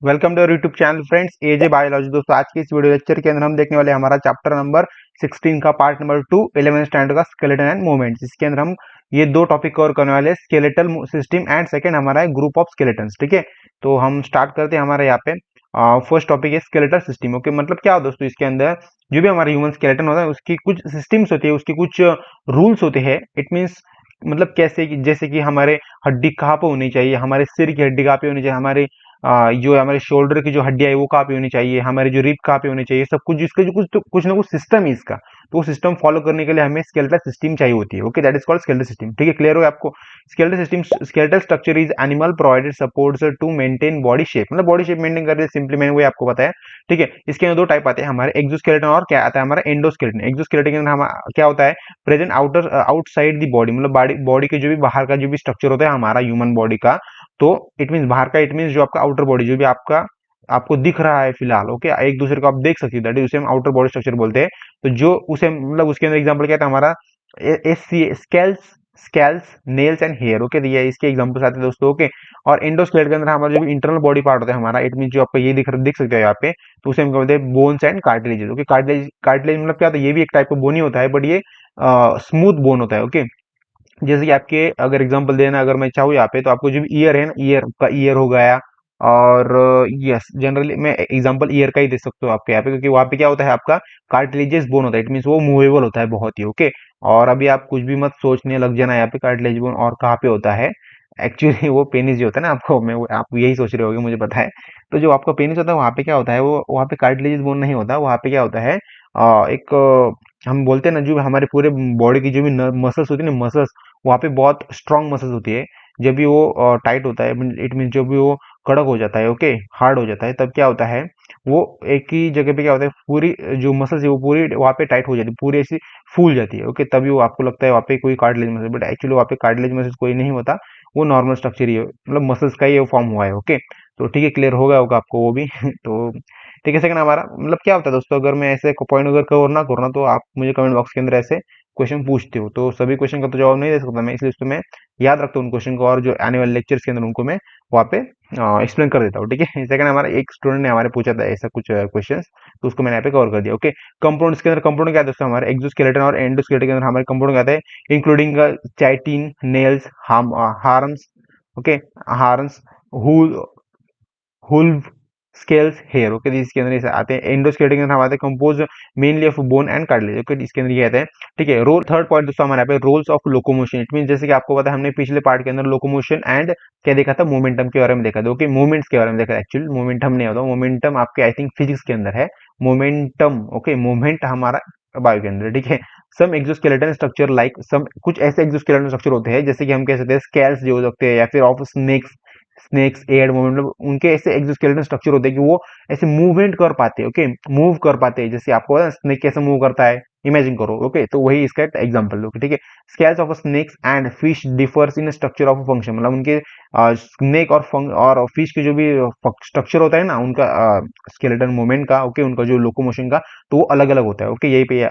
Welcome to YouTube channel friends AJ biology. दोस्तों आज की इस वीडियो लेक्चर के अंदर हम देखने वाले हैं हमारा चैप्टर नंबर 16 का पार्ट नंबर 2 11th स्टैंडर्ड का स्केलेटन एंड मूवमेंट्स। इसके अंदर हम ये दो टॉपिक कवर करने वाले हैं, स्केलेटल सिस्टम एंड सेकंड हमारा है ग्रुप ऑफ स्केलेटन्स। ठीक है, तो हम स्टार्ट करते हैं। हमारे यहाँ पे फर्स्ट टॉपिक है स्केलेटल सिस्टम। ओके, मतलब क्या हो दोस्तों, इसके अंदर जो भी हमारा ह्यूमन स्केलेटन होता है उसकी कुछ सिस्टम्स होती है, उसकी कुछ रूल्स होते हैं। इट मीन्स मतलब कैसे कि जैसे कि हमारे हड्डी कहाँ पे होनी चाहिए, हमारे सिर की हड्डी कहाँ पे होनी चाहिए, हमारे जो हमारे शोल्डर की जो हड्डियां है वो कहाँ पे होनी चाहिए, हमारे जो रिब कहाँ पे होनी चाहिए, सब कुछ इसका जो कुछ ना कुछ सिस्टम है इसका। तो वो सिस्टम फॉलो करने के लिए हमें स्केलेटल सिस्टम चाहिए होती है। Okay, that is called skeletal system. ठीक है, क्लियर हो गया आपको। Skeletal system, skeletal structure is animal provided supports to maintain body shape, मतलब बॉडी शेप मेंटेन करते सिंपली मैंने वो आपको बताया। ठीक है, इसके अंदर दो टाइप आते हैं हमारे, एक्सोस्केलेटन और क्या आता है हमारा एंडोस्केलेटन। एक्सोस्केलेटन के अंदर हम क्या होता है, present outer outside the body, मतलब बॉडी के जो भी बाहर का जो भी स्ट्रक्चर होता है हमारा ह्यूमन बॉडी का, तो इट मीन बाहर का, इट मीन जो आपका आउटर बॉडी जो भी आपका आपको दिख रहा है फिलहाल। ओके, एक दूसरे को आप देख सकते हैं, उसे हम आउटर बॉडी स्ट्रक्चर बोलते हैं। तो जो उसे मतलब उसके अंदर एग्जांपल क्या था हमारा, scales scales nails and hair. Okay, तो ये इसके एग्जांपल्स आते हैं दोस्तों। ओके, और एंडोस्केलेट के अंदर हमारा जो भी इंटरनल बॉडी पार्ट होता है हमारा, इट मीन जो आपको ये दिख सकते हो यहाँ पे, तो उसे हम कहते हैं bones and cartilages. Okay, cartilage मतलब क्या होता है, ये भी एक टाइप का बोन ही होता है, बट ये स्मूथ बोन होता है। ओके, जैसे कि आपके अगर एग्जांपल देना अगर मैं चाहूँ यहाँ पे, तो आपको जो भी ईयर है ना, ईयर का ईयर हो गया, और यस जनरली मैं एग्जांपल ईयर का ही दे सकता हूँ आपके यहाँ पे, क्योंकि वहाँ पे क्या होता है आपका कार्टिलेजियस बोन होता है। इट मीन्स वो मूवेबल होता है बहुत ही। ओके, और अभी आप कुछ भी मत सोचने लग जाना यहाँ पे कार्टिलेज बोन और कहाँ पे होता है। एक्चुअली वो पेनिस जो होता है ना, आपको मैं आप यही सोच रहे होगे, मुझे पता है। तो जो आपका पेनिस होता है वहाँ पे क्या होता है, वो वहाँ पे कार्टिलेजियस बोन नहीं होता, वहाँ पे क्या होता है एक हम बोलते हैं ना, जो हमारे पूरे बॉडी की जो भी मसल्स होती है ना, मसल्स वहाँ पे बहुत स्ट्रांग मसल्स होती है। जब भी वो टाइट होता है, इट मीन जब भी वो कड़क हो जाता है, ओके हार्ड हो जाता है, तब क्या होता है, वो एक ही जगह पे क्या होता है, पूरी जो मसल्स है वो पूरी वहाँ पे टाइट हो जाती है, पूरी ऐसी फूल जाती है। ओके, तभी वो आपको लगता है वहाँ पे कोई कार्टिलेज मसल, बट एक्चुअली वहाँ पे कार्टिलेज मसल कोई नहीं होता, वो नॉर्मल स्ट्रक्चर ही है, मतलब मसल्स का ही फॉर्म हुआ है। ओके, तो ठीक है, क्लियर हो गया होगा आपको वो भी। तो ठीक है, सेकंड हमारा मतलब क्या होता है दोस्तों, अगर मैं ऐसे पॉइंट अगर कवर ना करूँ ना, तो आप मुझे कमेंट बॉक्स के अंदर ऐसे क्वेश्चन पूछते हो, तो सभी क्वेश्चन का तो जवाब नहीं दे सकता मैं, इसलिए उसको मैं याद रखता हूँ उन क्वेश्चन को, और जो आने वाले लेक्चर्स के अंदर उनको मैं वहाँ पे एक्सप्लेन कर देता हूँ। ठीक है, सेकंड हमारा एक स्टूडेंट ने हमारे पूछा था ऐसा कुछ क्वेश्चन, तो उसको मैंने यहाँ पे कवर कर दिया। ओके, कंपाउंड्स के अंदर कंपाउंड क्या है दोस्तों, हमारे एक्सोस्केलेटन और एंडोस्केलेटन के अंदर हमारे कंपाउंड क्या है, including chitin, nails, horns, okay horns, hooves, scales, hair. Okay, इसके अंदर ऐसे आते हैं। एंडोस्केलेटन के अंदर हमारे composed mainly of bone and cartilage. Okay, इसके अंदर ये कहते हैं। ठीक है, रोल थर्ड पॉइंट दोस्तों हमारे यहाँ पे roles of locomotion. It mean जैसे कि आपको पता है, हमने पिछले पार्ट के अंदर लोकोमोशन एंड क्या देखा था, मोमेंटम के बारे में देखा था। ओके, मूवमेंट्स के बारे में देखा। एक्चुअली मोमेंटम नहीं होता, मोमेंटम आपके आई थिंक फिजिक्स के अंदर है मोमेंटम। ओके, मूवमेंट हमारा बायो के अंदर। ठीक है, सम एक्सोस्केलेटन स्ट्रक्चर लाइक सम, कुछ ऐसे एक्सोस्केलेटन स्ट्रक्चर होते हैं जैसे कि हम कह सकते हैं स्केल्स जो हो सकते हैं, या फिर of snakes, snakes aid movement, मतलब उनके ऐसे एक्सोस्केलेटन स्ट्रक्चर होते हैं कि वो ऐसे मूवमेंट कर पाते हैं। ओके, मूव कर पाते हैं, जैसे आपको पता है स्नेक कैसे मूव करता है, इमेजिन करो। ओके, तो वही इसका एग्जांपल। ओके, ठीक है, scales of snakes and fish differs in structure of function, मतलब उनके स्नेक और फिश के जो भी स्ट्रक्चर होता है ना उनका स्केलेटन मूवमेंट का, ओके उनका जो लोकोमोशन का, तो वो अलग अलग होता है। ओके, यही पे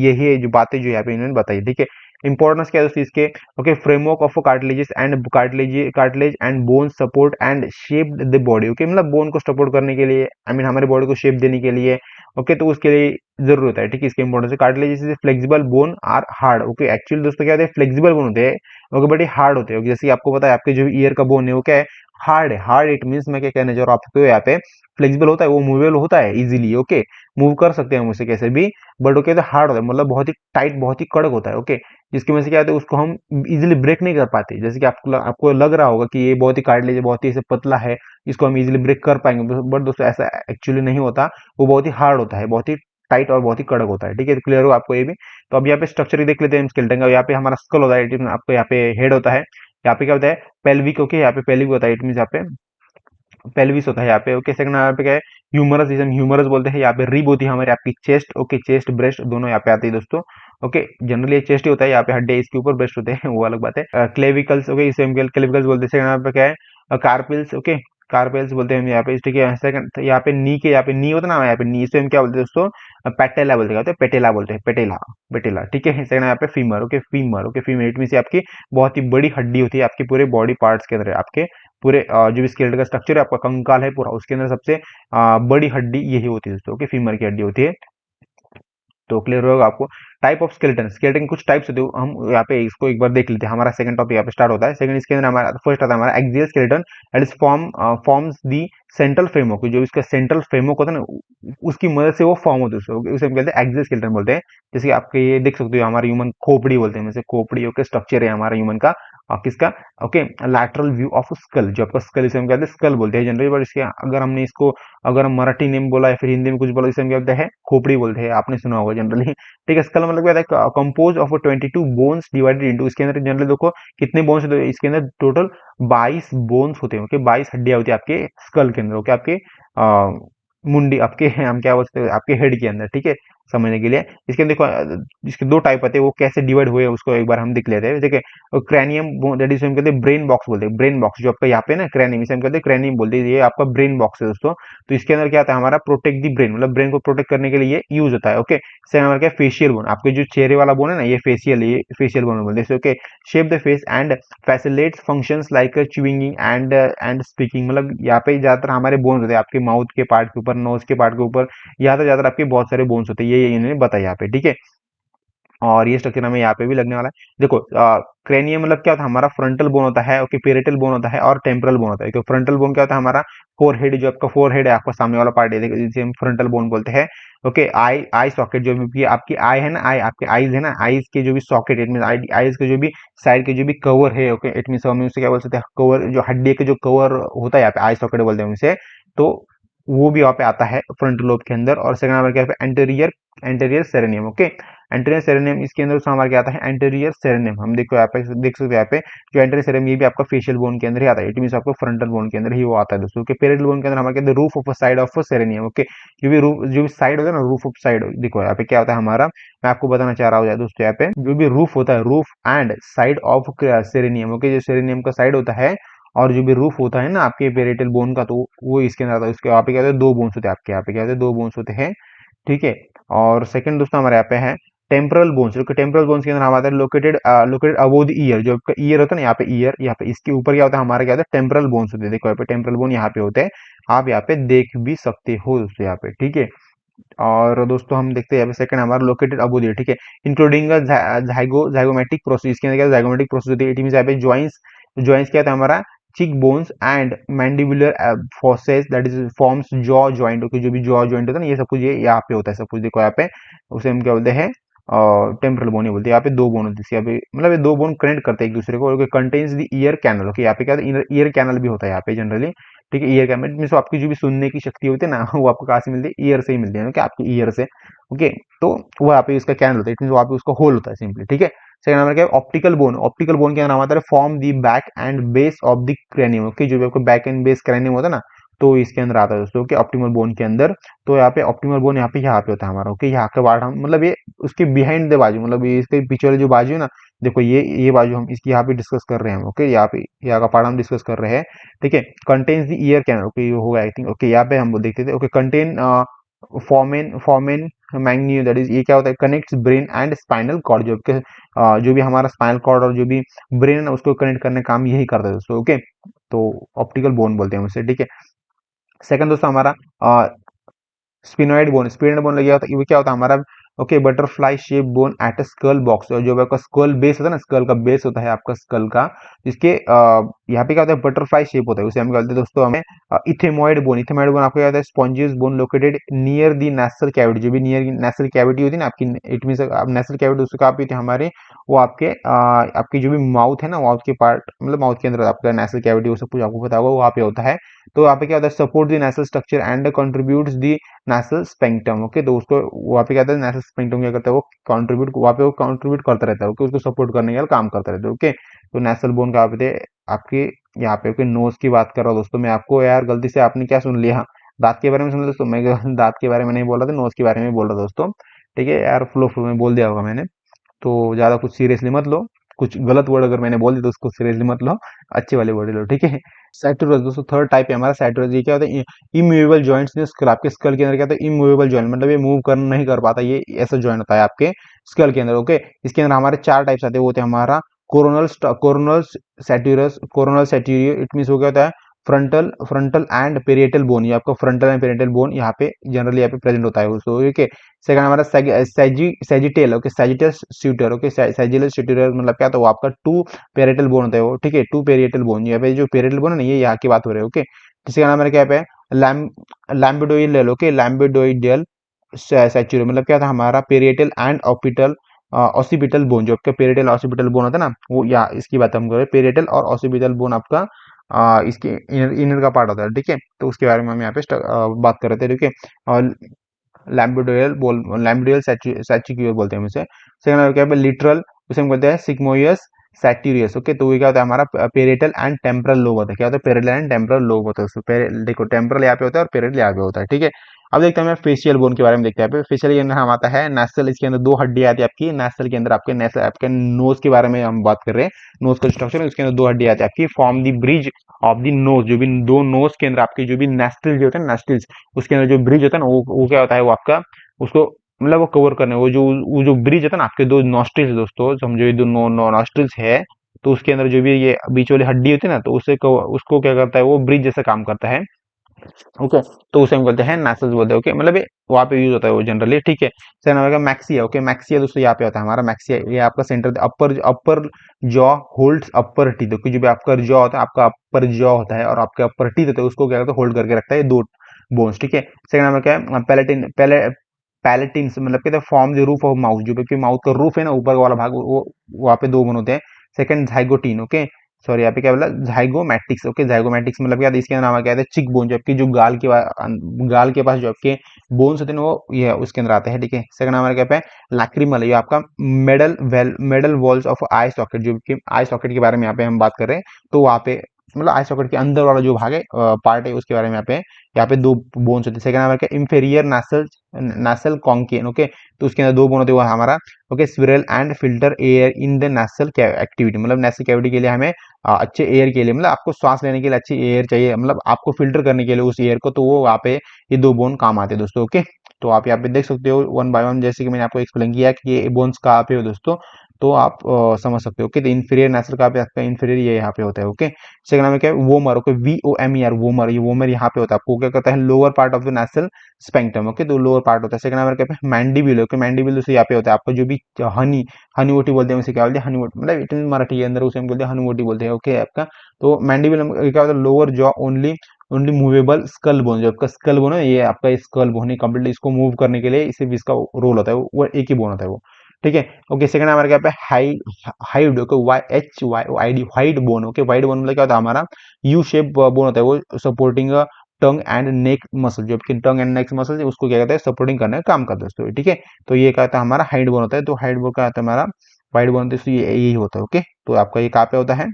यही जो बातें जो यहाँ पे इन्होंने बताई। ठीक है, इंपॉर्टेंस क्या है दोस्तों इसके, okay framework of cartilages and cartilage and bone support and shape the body. Okay, मतलब बोन को सपोर्ट करने के लिए, आई मीन हमारे बॉडी को शेप देने के लिए, ओके तो उसके लिए जरूर होता है। ठीक है, इसके इंपॉर्टेंस है, cartilages is flexible bone are hard. Okay, actually दोस्तों क्या होते हैं, फ्लेक्सिबल बोन होते हैं, ओके बट ये हार्ड होते हैं। जैसे कि आपको पता है आपके जो ईयर का बोन है वो क्या है, हार्ड है। हार्ड इट मीन्स मैं क्या कहना चाह रहा हूँ आपको, यहाँ पे फ्लेक्सिबल होता है, वो मूवेबल होता है इजीली। ओके, मूव कर सकते हैं हम उसे कैसे भी, बट ओके तो हार्ड होता है, मतलब बहुत ही टाइट, बहुत ही कड़क होता है। ओके, जिसकी वजह से क्या होता है, उसको हम इजीली ब्रेक नहीं कर पाते। जैसे कि आपको लग रहा होगा कि ये बहुत ही कार्टिलेज है, बहुत ही ऐसे पतला है, इसको हम इजीली ब्रेक कर पाएंगे, बट दोस्तों ऐसा एक्चुअली नहीं होता, वो बहुत ही हार्ड होता है, बहुत ही टाइट और बहुत ही कड़क होता है। ठीक है, तो क्लियर हो आपको ये भी। तो अब यहाँ पे स्ट्रक्चर देख लेते हैं स्केलेटन का। यहाँ पे हमारा स्कल होता है, आपको यहाँ पे हेड होता है, यहाँ पे क्या होता है पेल्विक। ओके, यहाँ पे पेल्विक होता है, इट मीन यहाँ पे पेल्विस होता है यहाँ पे। ओके, सेकंड यहाँ पे क्या है, ह्यूमरस, जिसे हम ह्यूमरस बोलते हैं। यहाँ पे रिब होती है हमारे आपकी चेस्ट। ओके, चेस्ट ब्रेस्ट दोनों यहाँ पे आती है दोस्तों। ओके, जनरली चेस्ट ही होता है, यहाँ पे हड्डी इसके ऊपर ब्रेस्ट होते हैं, वो अलग बात है। क्लेविकल्स, ओके इसे हम क्लेविकल्स बोलते हैं। सेकंड यहाँ पे क्या है, कार्पिल्स। ओके, कार्पेल्स बोलते हैं हम यहाँ पे। ठीक है, सेकंड यहाँ पे नी के, यहाँ पे नी होता है ना, यहाँ पे नी से हम क्या बोलते हैं दोस्तों, पेटेला बोलते हैं, पेटेला बोलते हैं, पेटेला पेटेला। ठीक है, सेकंड यहाँ पे femur. Okay, femur. Okay, femur it mean आपकी बहुत ही बड़ी हड्डी होती है आपके पूरे बॉडी पार्ट्स के अंदर, आपके पूरे जो भी स्केलेटन का स्ट्रक्चर है आपका कंकाल है पूरा, उसके अंदर सबसे बड़ी हड्डी यही होती है दोस्तों। ओके, फीमर की हड्डी होती है। तो क्लियर होगा आपको। टाइप ऑफ स्केलेटन, स्केलेटन के कुछ टाइप्स होते हैं, हम यहाँ पे इसको एक बार देख लेते हैं। हमारा सेकंड टॉपिक यहाँ पे स्टार्ट होता है। सेकंड इसके अंदर हमारा फर्स्ट आता है हमारा axial skeleton, and is forms the central framework, जो इसका सेंट्रल फ्रेमवर्क होता है ना, उसकी मदद से वो फॉर्म होते हैं, उसे हम कहते हैं एक्सियल स्केलेटन बोलते हैं। जैसे कि आपके ये देख सकते हो, हमारा ह्यूमन खोपड़ी बोलते हैं, जैसे खोपड़ी ओके स्ट्रक्चर है हमारा ह्यूमन का, किसका, okay, lateral view of skull, जो आपका स्कल, इसे हम कहते हैं स्कल बोलते हैं जनरली, बट इसके अगर हमने इसको, अगर हम मराठी नेम बोला या फिर हिंदी में कुछ बोला, इसे हम कहते हैं खोपड़ी बोलते हैं, आपने सुना होगा जनरली। ठीक है, स्कल मतलब क्या होता है, compose of 22 bones divided into, इसके अंदर जनरली देखो कितने बोन्स होते हैं, इसके अंदर टोटल 22 बोन्स होते हैं। ओके, 22 हड्डियां होती है आपके स्कल के अंदर। ओके, आपके मुंडी, आपके हम क्या बोलते हैं, आपके हेड के अंदर। ठीक है, समझने के लिए इसके देखो, इसके दो टाइप आते हैं, वो कैसे डिवाइड हुए उसको एक बार हम देख लेते हैं। देखिए, क्रैनियम दैट इज हम कहते हैं ब्रेन बॉक्स बोलते हैं, ब्रेन बॉक्स जो आपका यहाँ पे ना क्रैनियम, इसे हम कहते हैं क्रैनियम बोलते हैं, ये आपका ब्रेन बॉक्स है दोस्तों। तो इसके अंदर क्या आता है हमारा, प्रोटेक्ट दी ब्रेन, मतलब ब्रेन को प्रोटेक्ट करने के लिए ये यूज होता है। ओके, सेकंड नंबर क्या, फेशियल बोन, आपके जो चेहरे वाला बोन है ना, ये फेशियल, ये फेशियल बोन बोलते हैं। Okay, shape the face and facilitates functions like chewing and speaking, मतलब यहाँ पे ज्यादातर हमारे बोन्स होते हैं आपके माउथ के पार्ट के ऊपर, नोज के पार्ट के ऊपर, यहाँ तो ज्यादातर आपके बहुत सारे बोन्स होते हैं, ये इन्होंने बताया यहाँ पे। ठीक है, और ये स्ट्रक्चर हमें यहाँ पे भी लगने वाला है। देखो, क्रेनियम मतलब क्या होता है हमारा, फ्रंटल बोन होता है, ओके, पेरिटल बोन होता है और टेम्परल बोन होता है। तो फ्रंटल बोन क्या होता है हमारा, फोरहेड, जो आपका फोरहेड है, आपका सामने वाला पार्ट है, जिसे हम फ्रंटल बोन बोलते हैं। ओके, आई आई सॉकेट, जो भी आपकी आई है ना, आई आपके आईज है ना, आईज के जो भी सॉकेट, इट मीन आईज के जो भी साइड के जो भी कवर है, ओके, इट मीन हम उसे क्या बोल सकते हैं, कवर, जो हड्डी के जो कवर होता है यहाँ पे आई सॉकेट बोलते हैं उसे। तो वो भी यहाँ पे आता है फ्रंट लोब के अंदर। और सेकंड नंबर क्या है, एंटेरियर, एंटेरियर सेरेनियम। ओके, एंटेरियर सेरेनियम, इसके अंदर हमारा क्या आता है, एंटेरियर सेरेनियम, हम देखो यहाँ पे देख सकते हैं यहाँ पे, जो एंटेरियर सेरेनियम, ये भी आपका फेशियल बोन के अंदर ही आता है, इट मीन आपको फ्रंटल बोन के अंदर ही वो आता है दोस्तों। पेरिटल बोन के अंदर हमारा कहते हैं roof of side of cranium. Okay, जो भी रूफ, जो भी साइड होता है ना, रूफ ऑफ साइड, देखो यहाँ पे क्या होता है हमारा, मैं आपको बताना चाह रहा हूँ दोस्तों, यहाँ पे जो भी रूफ होता है, roof and side of cranium. Okay, जो सेरेनियम का साइड होता है और जो भी रूफ होता है ना आपके पेरिटल बोन का, तो वो इसके अंदर आता है। उसके यहाँ पे क्या होता है, दो बोन्स होते हैं आपके, यहाँ पे क्या होते हैं, दो बोन्स होते हैं। ठीक है, और सेकंड दोस्तों हमारे यहाँ पे है टेम्परल बोन्स, जो कि टेम्परल बोन्स के अंदर हम आते हैं located, located above the year, जो आपका ईयर होता है ना, यहाँ पे ईयर, यहाँ पे इसके ऊपर क्या होता है हमारा, क्या होता है, टेम्परल बोन्स होते हैं। देखो यहाँ पे टेम्परल बोन यहाँ पे होते हैं, आप यहाँ पे देख भी सकते हो दोस्तों यहाँ पे। ठीक है, और दोस्तों हम देखते हैं यहाँ पे सेकंड हमारा लोकेटेड अबोव द ईयर। ठीक है, इंक्लूडिंग जाइगोमेटिक प्रोसेस, इसके अंदर क्या जाइगोमेटिक प्रोसेस होती है, इट मींस यहाँ पे जॉइंट्स, जॉइंट्स क्या होता है हमारा, चिक bones and mandibular Fosse's, that is forms jaw joint. Okay, जो भी जॉ जॉइंट होता है ना, ये सब कुछ ये यहाँ पे होता है, सब कुछ देखो यहाँ पे, उसे हम क्या बोलते हैं, टेम्परल बोन ही बोलते हैं। यहाँ पे दो बोन होती है, यहाँ पे मतलब ये दो बोन कनेक्ट करते हैं एक दूसरे को। Contains the ear canal. Okay, यहाँ पे क्या होता है, ईयर कैनल भी होता है यहाँ पे जनरली। ठीक है, ईयर कैनल मीन्स आपकी जो भी सुनने की शक्ति होती है ना, वो आपको कहाँ से मिलती है, ईयर से ही मिलती है। ओके, आपकी ईयर से। ओके, तो वो यहाँ पे इसका कैनल होता है, इट मीन वहाँ पे उसका होल होता है सिंपली। ठीक है, सेकंड नंबर क्या है, ऑप्टिकल बोन। ऑप्टिकल बोन के नाम आता है form the back and base of the cranium. Okay, जो भी आपको बैक एंड बेस क्रेनियम होता है ना, तो इसके अंदर आता है दोस्तों। ओके, ऑप्टिमल बोन के अंदर, तो यहाँ पे ऑप्टिमल बोन यहाँ पे होता है हमारा। ओके, यहाँ का पार्ट हम मतलब ये उसके बिहाइंड द बाजू, मतलब ये इसके पीछे वाली जो बाजू है ना, देखो ये बाजू हम इसकी यहाँ पे डिस्कस कर रहे हैं। ओके, यहाँ पे यहाँ का पार्ट हम डिस्कस कर रहे हैं। ठीक है, contains the ear canal. Okay, ये होगा आई थिंक। ओके, यहाँ पे हम वो देखते थे। Okay, contain foramen magnum, that is, ये क्या होता है, connects brain and spinal cord, जो आपके जो भी हमारा स्पाइनल कॉर्ड और जो भी ब्रेन है उसको कनेक्ट करने का काम यही करता है दोस्तों। ओके, तो ऑप्टिकल बोन बोलते हैं उसे। ठीक है, सेकंड दोस्तों हमारा स्पिनोइड बोन। स्पिनोइड बोन लगे होता है, ये क्या होता है हमारा, okay, butterfly shape bone at skull box, और जो आपका स्कल बेस होता है ना, स्कल का बेस होता है आपका स्कल का, इसके यहाँ पे क्या होता है, बटरफ्लाई शेप होता है, उसे हम क्या बोलते हैं दोस्तों, हमें इथेमोइड बोन। इथेमोइड बोन आपको क्या होता है, spongious bone located near the nasal cavity, जो भी नियर नेसल कैविटी होती है ना आपकी, इट मीन नेसल कैविटी उसका आप हमारे, वो आपके आपकी जो भी माउथ है ना, माउथ के पार्ट, मतलब माउथ के अंदर आपका नेसल कैविटी, वो सब कुछ आपको पता होगा, वहाँ पे होता है। तो यहाँ पे क्या होता है, support the nasal structure and contributes the national spectrum. Okay, तो उसको वहाँ पे क्या होता है, नेशनल स्पेक्ट्रम क्या करता है, वो कंट्रीब्यूट, वहाँ पे वो कंट्रीब्यूट करता रहता है। ओके, उसको सपोर्ट करने के लिए काम करता रहता है। ओके, तो नेशनल बोन कहाँ पे थे, आपके यहाँ पे। ओके, नोज की बात कर रहा हूँ दोस्तों मैं, आपको यार गलती से आपने क्या सुन लिया, दांत के बारे में सुन लिया दोस्तों, मैं दांत के बारे में नहीं बोल रहा था, नोज के बारे में बोल रहा था दोस्तों। ठीक है यार, फ्लो फ्लो में बोल दिया होगा मैंने, तो ज़्यादा कुछ सीरियसली मत लो, कुछ गलत वर्ड अगर मैंने बोल दिया तो उसको सीरियसली मत लो, अच्छे वाले वर्ड लो। ठीक है, सैटोरस दोस्तों थर्ड टाइप है हमारा सैटोरस। ये क्या होता है, इमूवेबल जॉइंट्स ने स्कल, आपके स्कल के अंदर क्या होता है, इमूवेबल जॉइंट, मतलब ये मूव कर नहीं कर पाता, ये ऐसा जॉइंट होता है आपके स्कल के अंदर। ओके, इसके अंदर हमारे चार टाइप्स आते हैं, वो होते हैं हमारा कोरोनल सैटिरस, कोरोनल सैटिरियो, इट मीन हो गया होता है frontal frontal and parietal bone, ये आपका फ्रंटल एंड पेरिएटल बोन यहाँ पे जनरली यहाँ पे प्रेजेंट होता है उसको, ओके। सेकंड हमारा सैजिटेल, ओके, सैजिटल स्यूटर, ओके, सैजिटल स्यूटर मतलब क्या, तो वो आपका टू पेरिएटल बोन होता है वो, ठीक है, टू पेरिएटल बोन, यहाँ पे जो पेरिएटल बोन है ना, ये यहाँ की बात हो रही है, ओके। किसी का नाम है क्या पे लैम्बिडोइडल, ओके, लैम्बिडोइडल सैचुरे मतलब क्या था हमारा पेरिएटल एंड ऑपिटल ऑसिपिटल बोन, जो आपका पेरिएटल ऑसिपिटल बोन होता है ना, वो या इसकी बात हम कर रहे हैं, पेरिएटल और ऑसिपिटल बोन आपका इसके इनर का पार्ट होता है, ठीक है। तो उसके बारे में हम यहाँ पे बात कर रहे थे, ठीक है। और लैम्बिडोइडल सैचुक्यूल बोलते हैं हम इसे। सेकंड क्या है लिटरल, उसे हम बोलते हैं सिग्मोइडस सैटिरियस, ओके। तो ये क्या होता है हमारा पेरिएटल एंड टेम्परल लोब होता है, क्या होता है पेरिएटल एंड टेम्परल लोब होता है उसको, देखो टेम्परल यहाँ पे होता है और पेरिएटल यहाँ पे होता है, ठीक है। अब देखते हैं फेशियल बोन के बारे में, देखते हैं फेशियल के अंदर हम आता है नेसल, इसके अंदर दो हड्डी आती है आपकी नेसल के अंदर, आपके नेसल आपके नोज के बारे में हम बात कर रहे हैं, नोज का स्ट्रक्चर है उसके अंदर दो हड्डी आती है आपकी, form the bridge of the nose, जो भी दो नोज के अंदर आपके जो भी नेस्टल जो होता है नेस्टल्स, उसके अंदर जो ब्रिज होता है ना, वो क्या होता है वो आपका उसको मतलब वो कवर करने, वो जो ब्रिज होता है ना आपके दो नॉस्ट्रिल्स दोस्तों, समझो ये दो नॉस्ट्रिल्स है, तो उसके अंदर जो भी ये बीच वाली हड्डी होती है ना, तो उसको क्या करता है वो ब्रिज जैसा काम करता है, ओके। तो उसे हम बोलते हैं नासल्स बोलते हैं, ओके, मतलब ये वहाँ पे यूज होता है वो जनरली, ठीक है। सेकंड होगा मैक्सिया, ओके, मैक्सिया दोस्तों यहाँ पे होता है हमारा मैक्सिया, ये आपका सेंटर अपर अपर जॉ होल्ड्स अपर टीथ, क्योंकि जो भी आपका जॉ होता है आपका अपर जॉ होता है और आपके अपर टीथ होता है उसको क्या करता है होल्ड करके रखता है दो बोन्स, ठीक है। सेकंड नंबर क्या है पैलेटिन मतलब कहते हैं form the roof of mouth, जो भी माउथ का रूफ है ना ऊपर वाला भाग, वो वहाँ पे दो बोन होते हैं। सेकंड झाइगोटीन, ओके, सॉरी यहाँ पे क्या बोला झाइगोमैटिक्स, ओके, झाइगोमैटिक्स मतलब क्या, इसके नाम क्या है चिक बोन, जो आपकी जो गाल के पास जो आपके बोन्स होते हैं वो ये उसके अंदर आते हैं, ठीक है। सेकंड नंबर क्या पे लैक्रिमल, ये आपका medal walls of I socket, जो कि आई सॉकेट के बारे में यहाँ पे हम बात कर रहे हैं, तो वहाँ पे मतलब आई सॉकेट के अंदर वाला जो भाग है पार्ट है उसके बारे में यहाँ पे दो बोन्स होते हैं। सेकंड नंबर क्या इंफेरियर नासल कॉन्केन, ओके, तो उसके अंदर दो बोन होते हैं वो हमारा, okay, swirl and filter air in the nasal activity, मतलब नेसल कैविटी के लिए हमें अच्छे एयर के लिए मतलब आपको श्वास लेने के लिए अच्छी एयर चाहिए, मतलब आपको फिल्टर करने के लिए उस एयर को, तो वो वहाँ पे ये दो बोन काम आते हैं दोस्तों, ओके। तो आप यहाँ पे देख सकते हो वन बाय वन, जैसे कि मैंने आपको एक्सप्लेन किया कि ये बोन्स कहाँ पे हो दोस्तों, तो आप समझ सकते हो, ओके। तो इन्फीरियर नेसल कहाँ पे आपका इंफीरियर ये यहाँ पे होता है, ओके। सेकंड नंबर क्या है वोमर, ओके, VOMER वोमर, ये वोमर यहाँ पे होता है, आपको क्या करता है lower part of the nasal spectrum, okay, तो लोअर पार्ट होता है। सेकंड नंबर क्या है मैंडिबिल, ओके, मैंडिबिल दोस्तों यहाँ पे होता है आपका जो भी हनी हनीवोटी बोलते हैं, उसे क्या बोलते हैं हनीवोटी, मतलब इट मराठी के अंदर उसे हम बोलते हैं हनीवोटी बोलते हैं, ओके आपका। तो मैंडिबल क्या होता है lower jaw only only movable skull bone, जो आपका स्कल बोन है ये आपका स्कल बोन है कंप्लीट, इसको मूव करने के लिए सिर्फ इसका रोल होता है, वो एक ही बोन होता है वो, ठीक है। ओके, सेकंड हमारे क्या पे hide, okay, YHYID wide bone, okay, wide bone मतलब क्या होता है हमारा यू शेप बोन होता है वो supporting tongue and neck muscle, जो आपकी टंग एंड नेक मसल उसको क्या कहते हैं सपोर्टिंग करने का काम करता है दोस्तों, ठीक है। तो ये क्या होता है हमारा हाइड बोन होता है, तो हाइड बोन क्या होता है हमारा वाइड बोन, तो ये यही होता है, ओके। तो आपका ये कहाँ पे होता है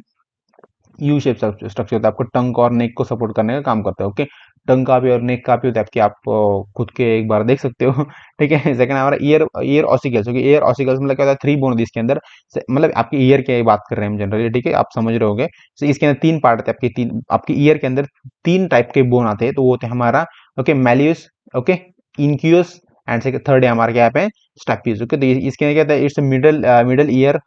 यू शेप स्ट्रक्चर होता है, आपको टंग और नेक को सपोर्ट करने का काम करता है, ओके। टंग का भी और नेक का भी होता है आपकी, आप खुद के एक बार देख सकते हो ठीक है। सेकंड हमारा year ear ossicles, okay, ear ossicles मतलब क्या होता है थ्री बोन होती है इसके अंदर, मतलब आपकी ईयर की बात कर रहे हैं हम जनरली, ठीक है, आप समझ रहे होंगे। तो इसके अंदर तीन पार्ट आते हैं आपके, तीन आपकी ईयर के अंदर तीन टाइप के बोन आते हैं, तो वो होते हैं हमारा okay malleus, okay, incus and second third है हमारा क्या पे स्टेपियस, ओके। तो इसके अंदर क्या होता है it's middle middle ear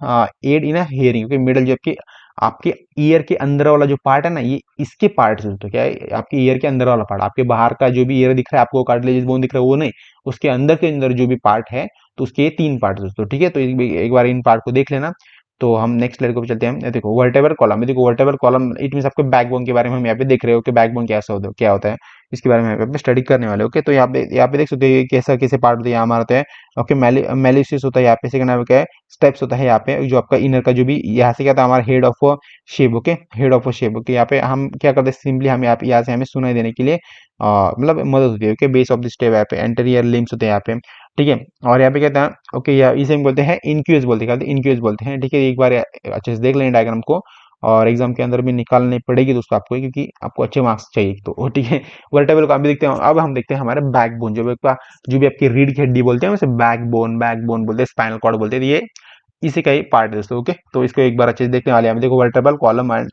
aid in hearing, okay, middle जो आपकी आपके ईयर के अंदर वाला जो पार्ट है ना ये इसके पार्ट से, तो क्या है आपके ईयर के अंदर वाला पार्ट, आपके बाहर का जो भी ईयर दिख रहा है आपको कार्टिलेजिस बोन दिख रहा है वो नहीं, उसके अंदर के अंदर जो भी पार्ट है, तो उसके ये तीन पार्ट दोस्तों, ठीक है। तो एक बार इन पार्ट को देख लेना। तो हम नेक्स्ट लेयर को भी चलते हैं, ये देखो वर्टेब्रल कॉलम, देखो वर्टेब्रल कॉलम इट मींस आपके बैकबोन के बारे में हम यहाँ पे देख रहे हो कि बैकबोन क्या होता है इसके बारे में यहाँ पे स्टडी करने वाले, ओके। तो यहाँ पे देख सकते हो कैसा कैसे पार्ट होते हैं, यहाँ होता है ओके मेलिसिस होता है यहाँ पे, सेकंड क्या है स्टेप्स होता है यहाँ पे, जो आपका इनर का जो भी यहाँ से क्या था हमारा head of shape, okay, head of shape, okay. यहाँ पे हम क्या करते हैं सिंपली हम यहाँ से हमें सुनाई देने के लिए मतलब मदद होती है, okay, base of the step यहाँ पे एंटीरियर लिम्स होते हैं यहाँ पे, ठीक है। और यहाँ पे कहते हैं ओके इसे हम बोलते हैं इनक्यूज बोलते हैं, इनक्यूज बोलते हैं, ठीक है। एक बार अच्छे से देख लें डायग्राम को, और एग्जाम के अंदर भी निकालनी पड़ेगी दोस्तों आपको, क्योंकि आपको अच्छे मार्क्स चाहिए, तो ठीक है। वर्टेबल को हम भी देखते हैं। अब हम देखते हैं हमारे बैकबोन, जो भी आपकी रीढ़ की हड्डी बोलते हैं उसे बैकबोन बोलते हैं, स्पाइनल कॉर्ड बोलते हैं, ये इसी का ही पार्ट है दोस्तों। ओके, तो इसको एक बार अच्छे से देखने वाले हैं हम। देखो vertebral column and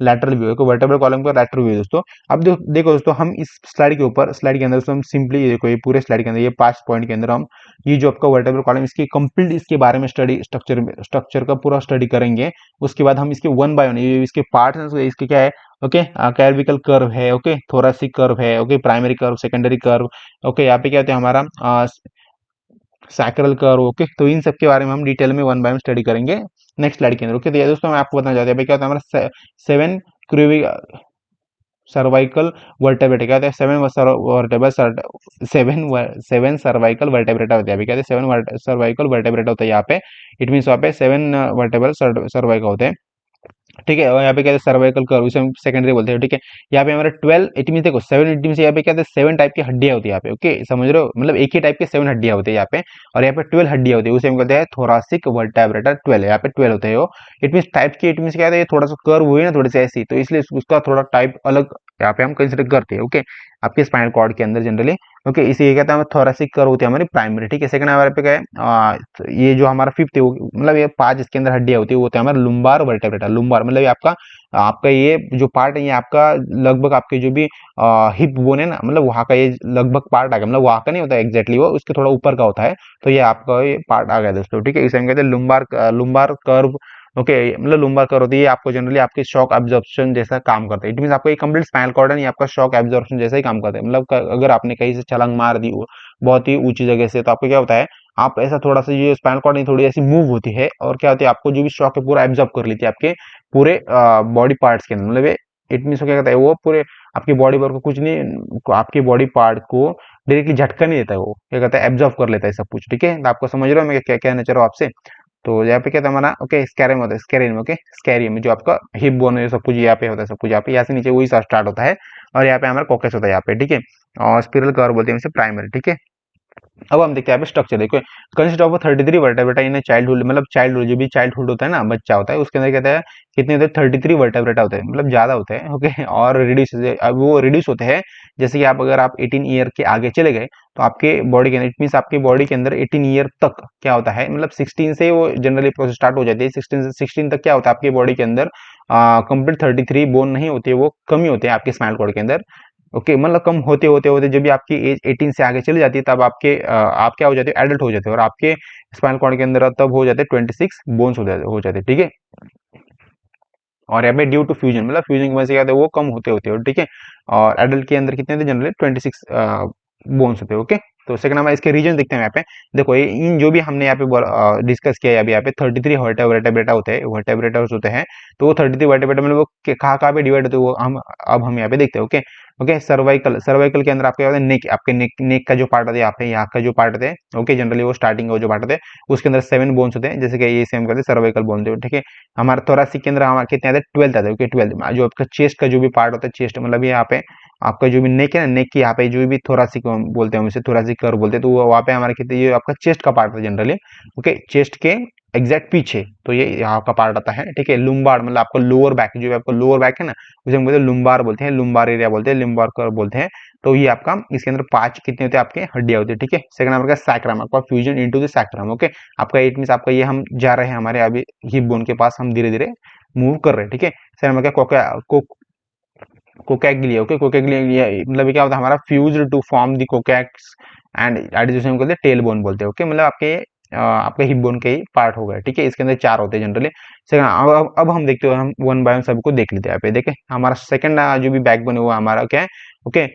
lateral view है, वर्टेब्रल कॉलम का लैटरल व्यू दोस्तों। अब देखो दोस्तों, हम इस स्लाइड के अंदर दोस्तों हम सिंपली देखो, ये पूरे स्लाइड के अंदर ये 5 पॉइंट के अंदर हम ये जो आपका वर्टेब्रल कॉलम इसकी कंप्लीट इसके बारे में स्टडी स्ट्रक्चर का पूरा स्टडी करेंगे। उसके बाद हम इसके वन बाय वन ये इसके पार्ट है, इसके क्या है, ओके, कैर्विकल कर्व है, ओके, थोरासिक कर्व है, okay, primary curve, secondary curve, okay, यहाँ पे क्या होता है हमारा सैक्रल कर्व, ओके। तो इन सब के बारे में हम डिटेल में वन बाय वन स्टडी करेंगे नेक्स्ट स्लाइड के अंदर। ओके, तो ये दोस्तों मैं आपको बताना चाहता हूँ क्या होता है हमारा 7 सर्वाइकल वर्टेब्रेटा, क्या होता है 7 सर्वाइकल वर्टेब्रेटा होता है, क्या होता है 7 सर्वाइकल वर्टेब्रेटा होता है यहाँ पे। इट मीन यहाँ पे 7 वर्टेबल सर्वाइकल होते हैं, ठीक है। और यहाँ पे क्या है सर्वाइकल कर्व, इसे हम सेकेंडरी बोलते हैं, ठीक है। यहाँ पे हमारा 12 इट मीन देखो 7 इट मीन यहाँ पे क्या है 7 टाइप की हड्डियां होती है यहाँ पे, ओके, समझ रहे हो, मतलब एक ही टाइप के 7 हड्डियां होती है यहाँ पे। और यहाँ पे 12 हड्डियां होती है, उसे हम कहते हैं थोरासिक वर्टेब्रेटा 12, यहाँ पे 12 होते हैं वो। इट मीन टाइप की, इट मीन क्या है थोड़ा सा कर्व हुई ना थोड़ी सी ऐसी, तो इसलिए उसका थोड़ा टाइप अलग यहाँ पे हम कंसिडर करते हैं, ओके, आपके स्पाइनल कॉर्ड के अंदर जनरली। ओके, इसे कहते हैं थोरासिक कर्व होती है हमारी प्राइमरी, ठीक है। सेकंड हमारे पे क्या है तो ये जो हमारा फिफ्थ है मतलब ये 5 इसके अंदर हड्डियां होती है वो होता है हमारा लुम्बार वर्टेब्रेटा। लुम्बार मतलब ये आपका आपका ये जो पार्ट है ये आपका लगभग आपके जो भी हिप बोन है ना, मतलब वहाँ का ये लगभग पार्ट आ गया, मतलब वहाँ का नहीं होता एग्जैक्टली, वो उसके थोड़ा ऊपर का होता है। तो ये आपका ये पार्ट आ गया दोस्तों, ठीक है। इसे हम कहते हैं लुम्बार कर्व, ओके, मतलब लुम्बार कर्व होती है आपको जनरली आपके शॉक एब्जॉर्प्शन जैसा काम करता है। इट मीन आपको ये कंप्लीट स्पाइनल कॉर्ड है, आपका शॉक एब्जॉर्प्शन जैसा ही काम करता है। मतलब अगर आपने कहीं से छलांग मार दी बहुत ही ऊंची जगह से, तो आपको क्या होता है आप ऐसा थोड़ा सा ये स्पाइनल कॉर्ड नहीं थोड़ी ऐसी मूव होती है, और क्या होती है आपको जो भी शॉक है पूरा एब्जॉर्ब कर लेती है आपके पूरे बॉडी पार्ट्स के अंदर। मतलब इट मीन क्या कहता है वो पूरे आपकी बॉडी पर को कुछ नहीं, आपकी बॉडी पार्ट को डायरेक्टली झटका नहीं देता है, वो क्या कहता है एब्जॉर्ब कर लेता है सब कुछ, ठीक है। तो आपको समझ रहे हो मैं क्या कहना चाह रहा हूँ आपसे। तो यहाँ पे क्या था हमारा, ओके, स्कैरियम होता है, स्कैरियम, ओके, स्कैरियम जो आपका हिप बोन है सब कुछ यहाँ पे होता है, सब कुछ यहाँ पे यहाँ से नीचे वही स्टार्ट होता है। और यहाँ पे हमारा कोकस होता है यहाँ पे, ठीक है। और स्पिरल कर्व बोलते हैं इसे प्राइमरी, ठीक है। अब हम देखते हैं यहाँ पे स्ट्रक्चर देखो, कंसिस्ट ऑफ 33 वर्टेब्रेटा इन चाइल्डहुड, मतलब चाइल्डहुड जो भी चाइल्डहुड होता है ना बच्चा होता है उसके अंदर कहता है कितने होते हैं 33 वर्टेब्रेटा होते हैं, मतलब ज्यादा होते हैं, ओके। और रिड्यूस अब वो रिड्यूस होते हैं जैसे कि आप अगर आप 18 ईयर के आगे चले गए तो आपके बॉडी के अंदर, इट मीन आपके बॉडी के अंदर 18 ईयर तक क्या होता है, मतलब 16 से वो जनरली प्रोसेस स्टार्ट हो जाती है, 16 तक क्या होता है आपके बॉडी के अंदर कंप्लीट 33 बोन नहीं होती है, वो कमी होते हैं आपके स्पाइनल कॉर्ड के अंदर, ओके। मतलब कम होते होते होते जब भी आपकी एज 18 से आगे चली जाती है तब आपके आप क्या हो जाते हो एडल्ट हो जाते हो, और आपके स्पाइनल कॉर्ड के अंदर तब हो जाते हैं 26 बोन्स हो जाते, ठीक है। और यहाँ पे ड्यू टू फ्यूजन, मतलब फ्यूजन की वजह से क्या होता है वो कम होते होते हो, ठीक है। और एडल्ट के अंदर कितने थे जनरली 26 बोन्स होते हैं, ओके। तो सेकंड हमारा इसके रीजन देखते हैं यहाँ पे। देखो ये इन जो भी हमने यहाँ पे डिस्कस किया है अभी यहाँ पे 33 वर्टेब्रेटा होते हैं, वर्टेब्रेटर्स होते हैं। तो वो 33 वर्टेब्रेटा मतलब वो कहाँ पे डिवाइड होते हैं वो हम अब हम यहाँ पे देखते हैं, ओके। ओके, सर्वाइकल के अंदर आपके होता है नेक, आपके नेक का जो पार्ट होता है यहाँ पे, यहाँ का जो पार्ट होता है, ओके, जनरली वो स्टार्टिंग का जो पार्ट होता है उसके अंदर 7 बोन्स होते हैं, जैसे कि ये सेम करते हैं सर्वाइकल बोन, ठीक है। हमारा थोरासिक के अंदर हमारे कितने आते हैं 12 आते हैं, ओके, 12 जो आपका चेस्ट का जो भी पार्ट होता है, चेस्ट मतलब यहाँ पे आपका जो भी नेक है ना, नेक की यहाँ पे जो भी थोरासिक बोलते हैं हम इसे थोरासिक कर्व बोलते हैं, तो वहाँ पे हमारे कितने ये आपका चेस्ट का पार्ट है जनरली, ओके, चेस्ट के एग्जैक्ट पीछे, तो ये यहाँ का पार्ट आता है, ठीक है। लुम्बार मतलब आपका लोअर बैक, जो आपका लोअर बैक है ना उसे हम बोलते हैं लुम्बार बोलते हैं, लुम्बार एरिया बोलते हैं, लुम्बार कर्व बोलते हैं। तो ये आपका इसके अंदर 5 कितने होते हैं आपके हड्डियां होती है, ठीक है। सेकंड नंबर का सैक्रम, आपका fusion into the sacrum, okay. आपका इट मींस आपका ये हम जा रहे हैं हमारे अभी हिप बोन के पास, हम धीरे धीरे मूव कर रहे हैं, ठीक है। सेकंड नंबर का कोकैग्लिया, ओके, कोकैग्लिया मतलब क्या होता है हमारा fused to form the coccyx and that is जिसे हम बोलते हैं टेल बोन बोलते हैं, ओके, मतलब आपके हिप बोन के ही पार्ट हो गए, ठीक है। इसके अंदर 4 होते हैं जनरली। सेकंड अब हम देखते हो, हम वन बाय वन सबको देख लेते हैं यहाँ पे, देखें हमारा सेकंड जो भी बैकबोन है वो हमारा क्या है, ओके,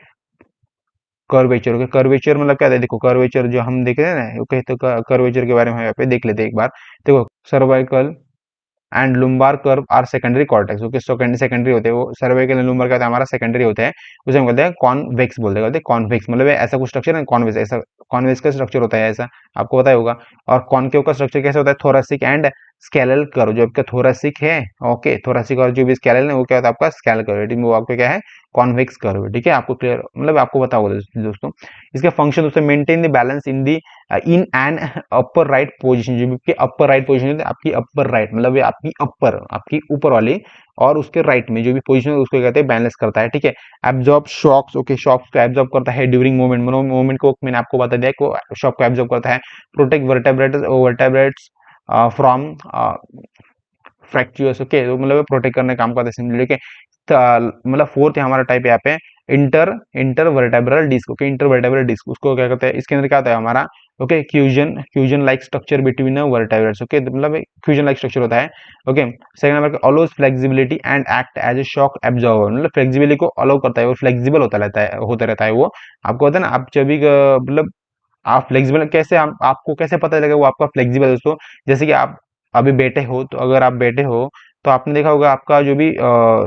कर्वेचर, ओके। कर्वेचर मतलब क्या है, देखो कर्वेचर जो हम देख रहे हैं ना, ओके, तो कर्वेचर के बारे में यहाँ पे देख लेते हैं एक बार। देखो cervical and lumbar curve are secondary cortex, okay, secondary होते हैं वो, सर्वाइकल एंड लुम्बार का हमारा सेकेंडरी होते हैं, उसे हम कहते हैं कॉन्वेक्स बोलते हैं, कॉन्वेक्स मतलब ऐसा कुछ स्ट्रक्चर है कॉन्वेक्स, ऐसा कॉन्वेक्स का स्ट्रक्चर होता है ऐसा, आपको पता ही होगा। और कॉनकेव का स्ट्रक्चर कैसे होता है, थोरासिक एंड स्केलल कर्व, जो आपका थोरासिक है, ओके, थोरासिक और जो भी स्केलल है वो क्या होता है आपका स्केल कर्व, वो आपका क्या है कॉन्वेक्स कर्व, ठीक है। आपको क्लियर मतलब आपको पता होगा दोस्तों। इसका फंक्शन दोस्तों maintain the balance in an upper right position, जो भी अपर राइट पोजीशन है आपकी अपर राइट मतलब आपकी ऊपर वाली और उसके राइट में जो भी पोजीशन है उसको कहते हैं बैलेंस करता है, ठीक है। एब्जॉर्ब शॉक्स, ओके, शॉक्स को एब्जॉर्ब करता है ड्यूरिंग मूवमेंट को मैंने आपको बता दिया, शॉक को एब्जॉर्ब करता है। Protect vertebrates from fractures. Okay, तो मतलब प्रोटेक्ट करने का काम करता है सिमिलरली। ओके, मतलब फोर्थ है हमारा टाइप यहाँ पे intervertebral disc. Okay, intervertebral disc उसको क्या कहते हैं, इसके अंदर क्या होता है हमारा, okay, fusion like structure between vertebrals. Okay, तो मतलब फ्यूजन लाइक स्ट्रक्चर होता है। Okay, second number allows flexibility and act as a shock absorber, मतलब फ्लेक्सिबिलिटी को अलाउ करता है, वो फ्लेक्सिबल होता रहता है वो। आपको होता है ना, आप जब भी मतलब आप फ्लेक्सिबल कैसे, आपको कैसे पता चलेगा वो आपका फ्लेक्सिबल है दोस्तों। जैसे कि आप अभी बैठे हो, तो अगर आप बैठे हो तो आपने देखा होगा आपका जो भी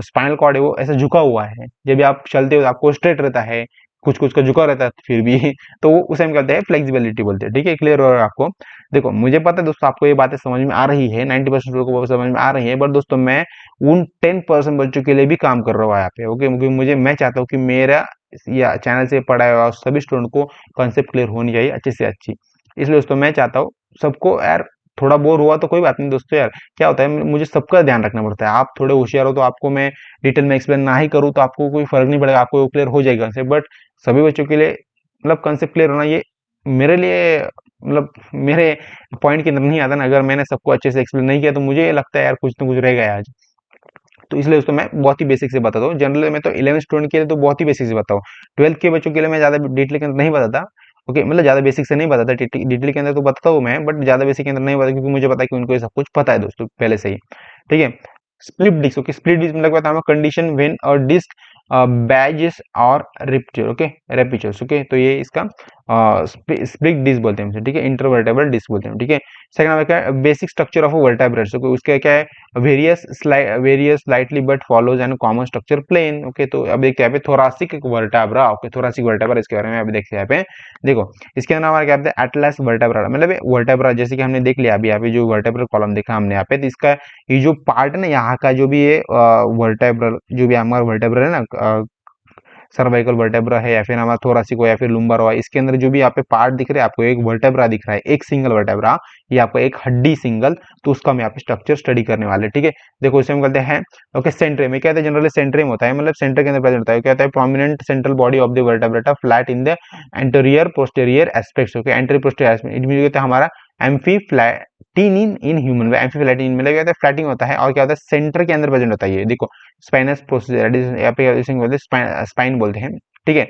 स्पाइनल कॉर्ड है वो ऐसा झुका हुआ है। जब भी आप चलते हो तो आपको स्ट्रेट रहता है, कुछ कुछ का झुका रहता है फिर भी तो वो उसे हम कहते हैं फ्लेक्सिबिलिटी बोलते हैं। ठीक है, क्लियर हो रहा है आपको। देखो मुझे पता है दोस्तों आपको ये बातें समझ में आ रही है, 90% लोगों को समझ में आ रही है, बट दोस्तों मैं उन 10% बच्चों के लिए भी काम कर रहा हूँ यहाँ पे। ओके, क्योंकि मैं चाहता हूँ कि मेरा या चैनल से पढ़ा हुआ सभी स्टूडेंट को कॉन्सेप्ट क्लियर होनी चाहिए अच्छे से अच्छी। इसलिए दोस्तों मैं चाहता हूँ सबको यार, थोड़ा बोर हुआ तो कोई बात नहीं दोस्तों यार, क्या होता है मुझे सबका ध्यान रखना पड़ता है। आप थोड़े होशियार हो तो आपको मैं डिटेल में एक्सप्लेन ना ही करूँ तो आपको कोई फर्क नहीं पड़ेगा, आपको क्लियर हो जाएगा से। बट सभी बच्चों के लिए मतलब कंसेप्ट क्लियर होना ये मेरे लिए मतलब मेरे पॉइंट के अंदर नहीं आता ना। अगर मैंने सबको अच्छे से एक्सप्लेन नहीं किया तो मुझे लगता है यार कुछ ना कुछ रह गया आज। तो इसलिए दोस्तों मैं बहुत ही बेसिक से बताता हूँ। जनरली मैं तो 11 स्टूडेंट के लिए तो बहुत ही बेसिक से बताऊँ, 12th के बच्चों के लिए मैं ज़्यादा डिटेल के अंदर नहीं बताता। ओके, मतलब ज़्यादा बेसिक से नहीं बताता, डिटेल के अंदर तो बताता हूँ मैं, बट ज़्यादा बेसिक के अंदर नहीं बताता, क्योंकि मुझे पता है कि उनको ये सब कुछ पता है दोस्तों पहले से ही। ठीक है, split disc. Okay, split disc मतलब क्या है, condition when a disc bulges or rupture. Okay, रेपिचर्स। Okay, तो ये इसका स्प्लिट डिस्क बोलते हैं, ठीक है, इंटरवर्टेबल डिस्क बोलते हैं। ठीक है, सेकंड नंबर क्या है, basic structure of vertebrates. Okay, उसका क्या है, varies slightly but follows and common structure plan. Okay, तो अब देखते हैं यहाँ पे thoracic vertebra. Okay, thoracic vertebra इसके बारे में अभी देखते हैं यहाँ पे। देखो इसके अंदर हमारा क्या होता है, एटलस वर्टेब्रा, मतलब वर्टेब्रा जैसे कि हमने देख लिया अभी यहाँ पे जो वर्टेब्रल कॉलम देखा हमने यहाँ पे, तो इसका ये जो पार्ट है ना यहाँ का, जो भी ये वर्टेब्रल जो भी हमारा वर्टेब्रल है ना, सर्वाइकल वर्टेब्रा है या फिर हमारा थोरासिक हो या फिर लुम्बर हो, इसके अंदर जो भी यहाँ पे पार्ट दिख रहे हैं आपको, एक वर्टेब्रा दिख रहा है, एक सिंगल वर्टेब्रा, ये आपको एक हड्डी सिंगल, तो उसका हम यहाँ पे स्ट्रक्चर स्टडी करने वाले। ठीक है, देखो इसे हम कहते हैं, ओके, सेंट्रियम। ये क्या होता है, जनरली सेंट्रियम होता है, मतलब सेंटर के अंदर प्रेजेंट होता है। क्या होता है, prominent central body of the vertebrata flat in the anterior posterior aspects. Okay, anterior posterior aspect, it mean कहते हैं हमारा amphiplatyan in human, amphiplatyan मतलब क्या होता है, फ्लैटिंग होता है, और क्या होता है सेंटर के अंदर प्रेजेंट होता है। ये देखो स्पाइनस प्रोसीजर, यहाँ पे स्पाइन बोलते हैं। ठीक है,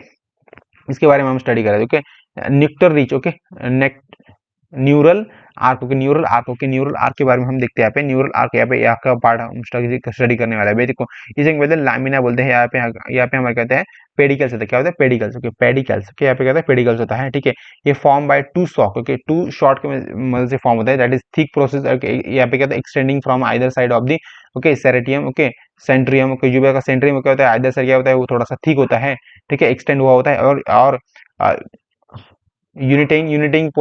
इसके बारे में हम स्टडी करें। ओके, न्यूक्टर रीच। Okay, neck neural arch. Okay, neural arch. Okay, neural arch के बारे में हम देखते हैं यहाँ पे। न्यूरल आर्क यहाँ पे यहाँ का पार्ट हम स्टडी करने वाला है। देखो इसे बोलते हैं लामिना बोलते हैं। यहाँ पे हमारे कहते हैं पेडिकल्स होता है। क्या होता है, पेडिकल्स। Okay, pedicels. ओके, यहाँ पे कहते हैं पेडिकल्स होता है। ठीक है, ये form by two shock. Okay, two short के मदद से फॉर्म होता है, दैट इज थिक प्रोसेस। यहाँ पे कहते हैं extending from either side of the, okay, centrum. Okay, centrum. Okay, जो भी सेंट्रियम क्या होता है, आइदर साइड क्या होता है, वो थोड़ा सा थिक होता है। ठीक है, एक्सटेंड हुआ होता है, और uniting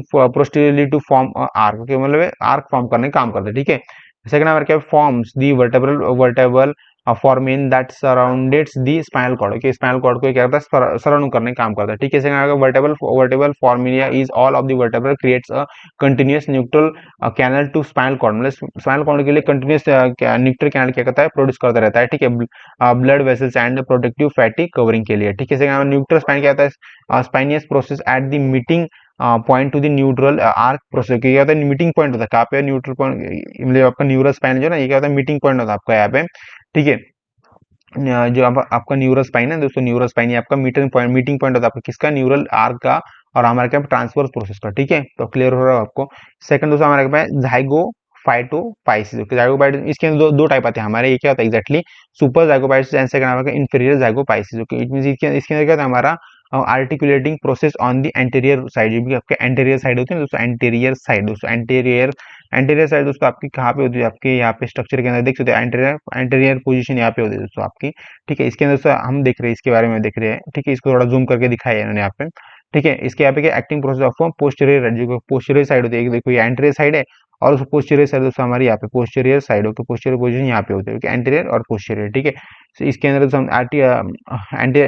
posteriorly to form arch. Okay, मतलब आर्क फॉर्म करने का काम करता है। ठीक है, सेकंड नंबर क्या, forms the vertebral foramen that surrounds the spinal cord. Okay, spinal cord को क्या करता है, सराउंड करने का काम करता है। ठीक है, second number vertebral foramina is all of the vertebral creates a continuous neural canal to spinal cord, मतलब स्पाइनल कॉर्ड के लिए कंटिन्यूअस न्यूट्रल कैनल क्या करता है, प्रोड्यूस करता रहता है। ठीक है, blood vessels and protective fatty covering के लिए। ठीक है, सेकंड न्यूट्रल स्पाइन क्या होता है, spinous process at the meeting point to the neural arch process. क्या होता है, मीटिंग पॉइंट होता है कहाँ पे, न्यूट्रल पॉइंट, मतलब आपका न्यूरल स्पाइन जो ना, ये क्या होता है, मीटिंग पॉइंट होता है आपका यहाँ पे। ठीक है, जो आपका न्यूरल स्पाइन है दोस्तों, न्यूरल स्पाइन ये आपका मीटिंग पॉइंट होता है आपका किसका, न्यूरल आर्क का, और हमारे क्या ट्रांसफर प्रोसेस का। ठीक है, तो क्लियर हो रहा है आपको। सेकंड दोस्तों हमारे पास जाइगोफाइटोपाइसिस। जाइगोफाइटोसिस इसके अंदर दो टाइप आते हैं हमारे, ये क्या होता है एग्जैक्टली, सुपर जाइगोफाइटोसिस एंड सेकंड हमारा इंफीरियर जाइगोफाइसिस। ओके, इट मींस इसके अंदर क्या होता है हमारा articulating process on the anterior side, जो भी आपके एंटीरियर साइड होती है दोस्तों, एंटीरियर साइड दोस्तों आपकी कहाँ पे होती है, आपके यहाँ पे स्ट्रक्चर के अंदर देख सकते हैं, एंटीरियर पोजीशन यहाँ पे होती है दोस्तों आपकी। ठीक है, इसके अंदर दोस्तों हम देख रहे हैं, इसके बारे में देख रहे हैं। ठीक है, इसको थोड़ा जूम करके दिखाया है इन्होंने यहाँ पे। ठीक है, इसके यहाँ पे क्या एक्टिंग प्रोसेस ऑफ पोस्टीरियर, जो पोस्टीरियर साइड होती है, देखो ये एंटीरियर साइड है, और उस पोस्टीरियर साइड दोस्तों हमारी यहाँ पे पोस्टीरियर साइड होती है, पोस्टीरियर पोजीशन यहाँ पे होती है, एंटीरियर और पोस्टीरियर। ठीक है, तो इसके अंदर दोस्तों हम anti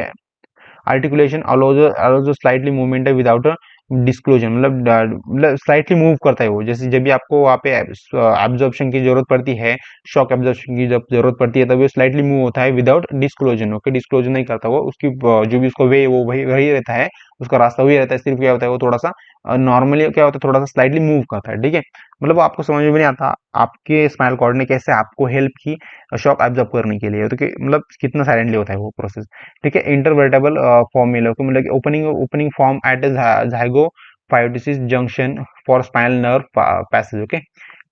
articulation allows slightly movement है विदाउट डिस्क्लोजन, मतलब स्लाइटली मूव करता है वो, जैसे जब भी आपको वहाँ पे एब्जॉर्प्शन की जरूरत पड़ती है, शॉक एब्जॉर्प्शन की जब जरूरत पड़ती है, तब वो स्लाइटली मूव होता है विदाउट डिस्क्लोजन। ओके, डिस्क्लोजन नहीं करता वो, उसकी जो भी उसको वे वो वही वही रहता है, उसका रास्ता वही रहता है, सिर्फ क्या होता है वो थोड़ा सा नॉर्मली क्या होता है, थोड़ा सा स्लाइटली मूव करता है, ठीक है। मतलब वो आपको समझ में नहीं आता आपके स्पाइनल कॉर्ड ने कैसे आपको हेल्प की शॉक एब्जॉर्ब करने के लिए, तो कि मतलब कितना साइलेंटली होता है वो प्रोसेस, ठीक है। इंटरवर्टेबल फॉर्म्यूला को मतलब opening opening form at zygapophysis junction for spinal nerve passage, okay,